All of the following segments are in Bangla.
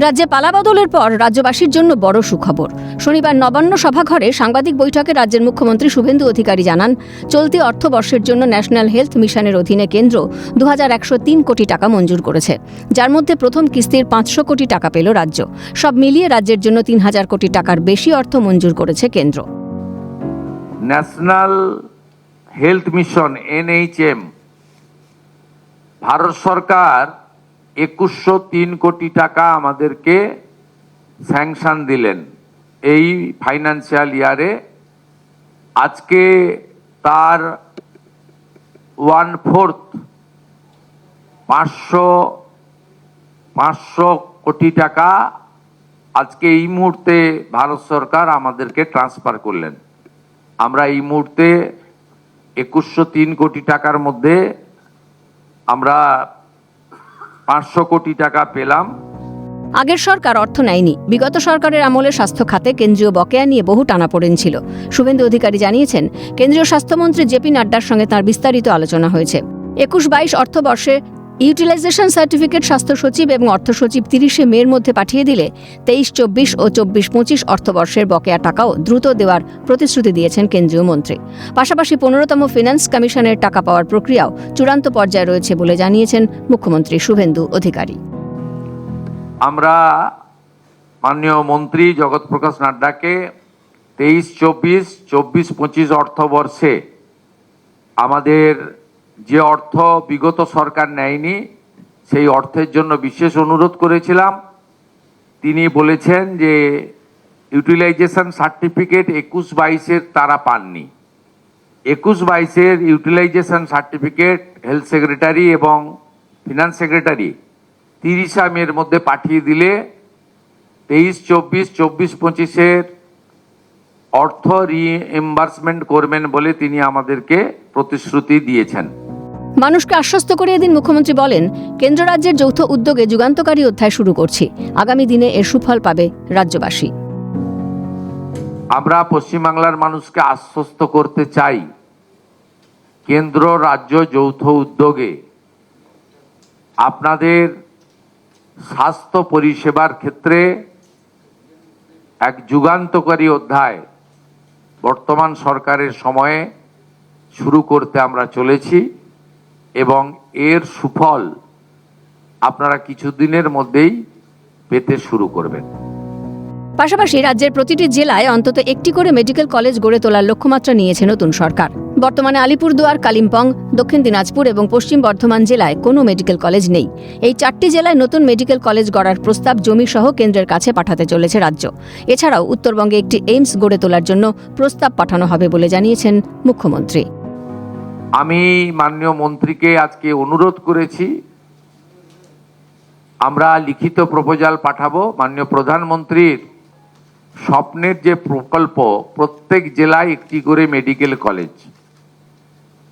রাজ্যে পালাবদলের পর রাজ্যবাসীর জন্য বড় সুখবর। শনিবার নবান্ন সভাঘরে সাংবাদিক বৈঠকে রাজ্যের মুখ্যমন্ত্রী শুভেন্দু অধিকারী জানান, চলতি অর্থবর্ষের জন্য ন্যাশনাল হেলথ মিশনের অধীনে কেন্দ্র 2103 কোটি টাকা মঞ্জুর করেছে, যার মধ্যে প্রথম কিস্তির 500 কোটি টাকা পেল রাজ্য। সব মিলিয়ে রাজ্যের জন্য 3000 কোটি টাকার বেশি অর্থ মঞ্জুর করেছে কেন্দ্র। National health mission NHM Bharat সরকার 2103 কোটি টাকা আমাদেরকে স্যাংশন দিলেন এই ফাইন্যান্সিয়াল ইয়ারে। আজকে তার 1/4 500 কোটি টাকা আজকে এই মুহূর্তে ভারত সরকার আমাদেরকে ট্রান্সফার করলেন। আমরা এই মুহূর্তে 2103 কোটি টাকার মধ্যে আমরা 500 কোটি টাকা পেলাম। আগের সরকার অর্থ নেয়নি। বিগত সরকারের আমলে স্বাস্থ্য খাতে কেন্দ্রীয় বকেয়া নিয়ে বহু টানাপোড়েন ছিল। শুভেন্দু অধিকারী জানিয়েছেন, কেন্দ্রীয় স্বাস্থ্যমন্ত্রী জেপি নাড্ডার সঙ্গে তাঁর বিস্তারিত আলোচনা হয়েছে। 21-22 অর্থবর্ষে ইউটিলাইজেশন সার্টিফিকেট স্বাস্থ্য সচিব এবং অর্থ সচিব 30শে মের মধ্যে পাঠিয়ে দিলে 23-24 ও 24-25 অর্থবর্ষের বকেয়া টাকাও দ্রুত দেওয়ার প্রতিশ্রুতি দিয়েছেন কেন্দ্রীয় মন্ত্রী। পাশাপাশি 15তম ফিন্যান্স কমিশনের টাকা পাওয়ার প্রক্রিয়াও চূড়ান্ত পর্যায়ে রয়েছে বলে জানিয়েছেন মুখ্যমন্ত্রী শুভেন্দু অধিকারী। আমরা মাননীয় মন্ত্রী জগৎ প্রকাশ নাড্ডাকে 23-24, 24-25 অর্থবর্ষে আমাদের যে অর্থ বিগত সরকার নেয়নি সেই অর্থের জন্য বিশেষ অনুরোধ করেছিলাম। তিনি বলেছেন যে ইউটিলাইজেশন সার্টিফিকেট 21-22 তারা পাননি। 21-22 ইউটিলাইজেশন সার্টিফিকেট হেলথ সেক্রেটারি এবং ফিনান্স সেক্রেটারি 30 মের মধ্যে পাঠিয়ে দিলে 23-24, 24-25 অর্থ রিএম্বার্সমেন্ট করবেন বলে তিনি আমাদেরকে প্রতিশ্রুতি দিয়েছেন। মানুষকে আশ্বস্ত করে এদিন মুখ্যমন্ত্রী বলেন, কেন্দ্র রাজ্যের যৌথ উদ্যোগে যুগান্তকারী অধ্যায় শুরু করছি। আগামী দিনে এর সুফল পাবে রাজ্যবাসী। আমরা পশ্চিমবাংলার মানুষকে আশ্বস্ত করতে চাই, কেন্দ্র রাজ্য যৌথ উদ্যোগে আপনাদের স্বাস্থ্য পরিষেবার ক্ষেত্রে এক যুগান্তকারী অধ্যায় বর্তমান সরকারের সময়ে শুরু করতে আমরা চলেছি এবং এর সুফল আপনারা কিছুদিনের মধ্যেই পেতে শুরু করবেন। পাশাপাশি রাজ্যের প্রতিটি জেলায় অন্তত একটি করে মেডিকেল কলেজ গড়ে তোলার লক্ষ্যমাত্রা নিয়েছে নতুন সরকার। বর্তমানে আলিপুরদুয়ার, কালিম্পং, দক্ষিণ দিনাজপুর এবং পশ্চিম বর্ধমান জেলায় কোনো মেডিকেল কলেজ নেই। এই 4টি জেলায় নতুন মেডিকেল কলেজ গড়ার প্রস্তাব জমি সহ কেন্দ্রের কাছে পাঠাতে চলেছে রাজ্য। এছাড়াও উত্তরবঙ্গে একটি এইমস গড়ে তোলার জন্য প্রস্তাব পাঠানো হবে বলে জানিয়েছেন মুখ্যমন্ত্রী। আমি মাননীয় মন্ত্রীকে আজকে অনুরোধ করেছি, আমরা লিখিত প্রপোজাল পাঠাবো। মাননীয় প্রধানমন্ত্রীর স্বপ্নের যে প্রকল্প, প্রত্যেক জেলায় একটি করে মেডিকেল কলেজ।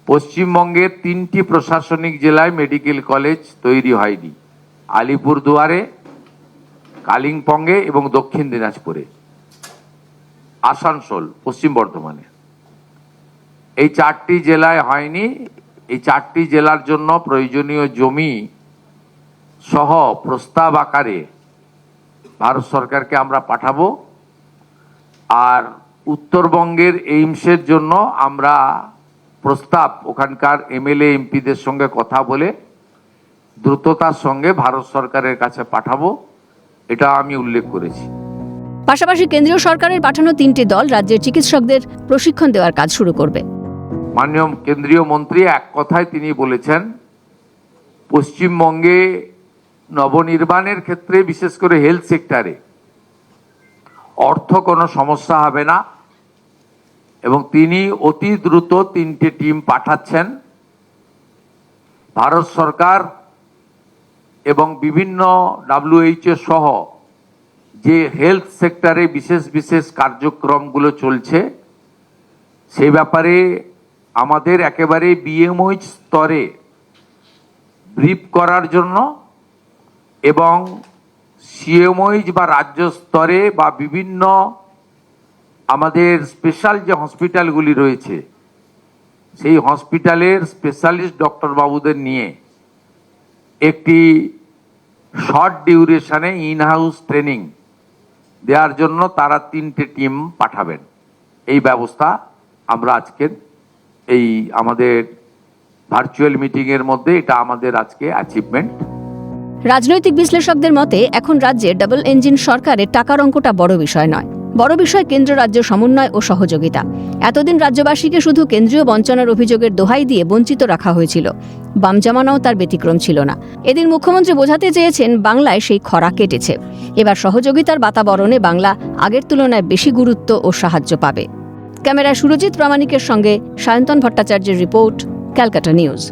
পশ্চিমবঙ্গের 3টি প্রশাসনিক জেলায় মেডিকেল কলেজ তৈরি হয়নি, আলিপুরদুয়ারে, কালিম্পংয়ে এবং দক্ষিণ দিনাজপুরে, আসানসোল, পশ্চিম বর্ধমানে। এই 4টি জেলায় হয়নি। এই 4টি জেলার জন্য প্রয়োজনীয় জমি সহ প্রস্তাব আকারে ভারত সরকারকে আমরা পাঠাবো। আর উত্তরবঙ্গের এইমসের জন্য আমরা প্রস্তাব ওখানকার MLA MPদের সঙ্গে কথা বলে দ্রুততার সঙ্গে ভারত সরকারের কাছে পাঠাবো, এটা আমি উল্লেখ করেছি। পাশাপাশি কেন্দ্রীয় সরকারের পাঠানো 3টি দল রাজ্যের চিকিৎসকদের প্রশিক্ষণ দেওয়ার কাজ শুরু করবে। মাননীয় কেন্দ্রীয় মন্ত্রী এক কথায় তিনি বলেছেন, পশ্চিমবঙ্গে নবনির্মাণের ক্ষেত্রে বিশেষ করে হেলথ সেক্টরে অর্থ কোনো সমস্যা হবে না এবং তিনি অতি দ্রুত 3টে টিম পাঠাচ্ছেন। ভারত সরকার এবং বিভিন্ন WHO সহ যে হেলথ সেক্টরে বিশেষ বিশেষ কার্যক্রমগুলো চলছে সেই ব্যাপারে আমাদের একেবারে BMOH স্তরে ব্রিফ করার জন্য এবং CMOH বা রাজ্য স্তরে বা বিভিন্ন আমাদের স্পেশাল যে হসপিটালগুলি রয়েছে সেই হসপিটালের স্পেশালিস্ট ডক্টর বাবুদের নিয়ে একটি শর্ট ডিউরেশনে ইন হাউস ট্রেনিং দেওয়ার জন্য তারা 3টে টিম পাঠাবেন। এই ব্যবস্থা আমরা আজকের এই আমাদের ভার্চুয়াল মিটিংয়ের মধ্যে এটা আমাদের আজকে অ্যাচিভমেন্ট। রাজনৈতিক বিশ্লেষকদের মতে এখন রাজ্যে ডাবল ইঞ্জিন সরকারের টাকার অঙ্কটা বড় বিষয় নয়, বড় বিষয় কেন্দ্র রাজ্য সমন্বয় ও সহযোগিতা। এতদিন রাজ্যবাসীকে শুধু কেন্দ্রীয় বঞ্চনার অভিযোগের দোহাই দিয়ে বঞ্চিত রাখা হয়েছিল, বাম জামানাও তার ব্যতিক্রম ছিল না। এদিন মুখ্যমন্ত্রী বোঝাতে চেয়েছেন বাংলায় সেই খরা কেটেছে, এবার সহযোগিতার বাতাবরণে বাংলা আগের তুলনায় বেশি গুরুত্ব ও সাহায্য পাবে। ক্যামেরায় সুরজিৎ প্রামাণিকের সঙ্গে সায়ন্তন ভট্টাচার্যের রিপোর্ট, ক্যালকাটা নিউজ।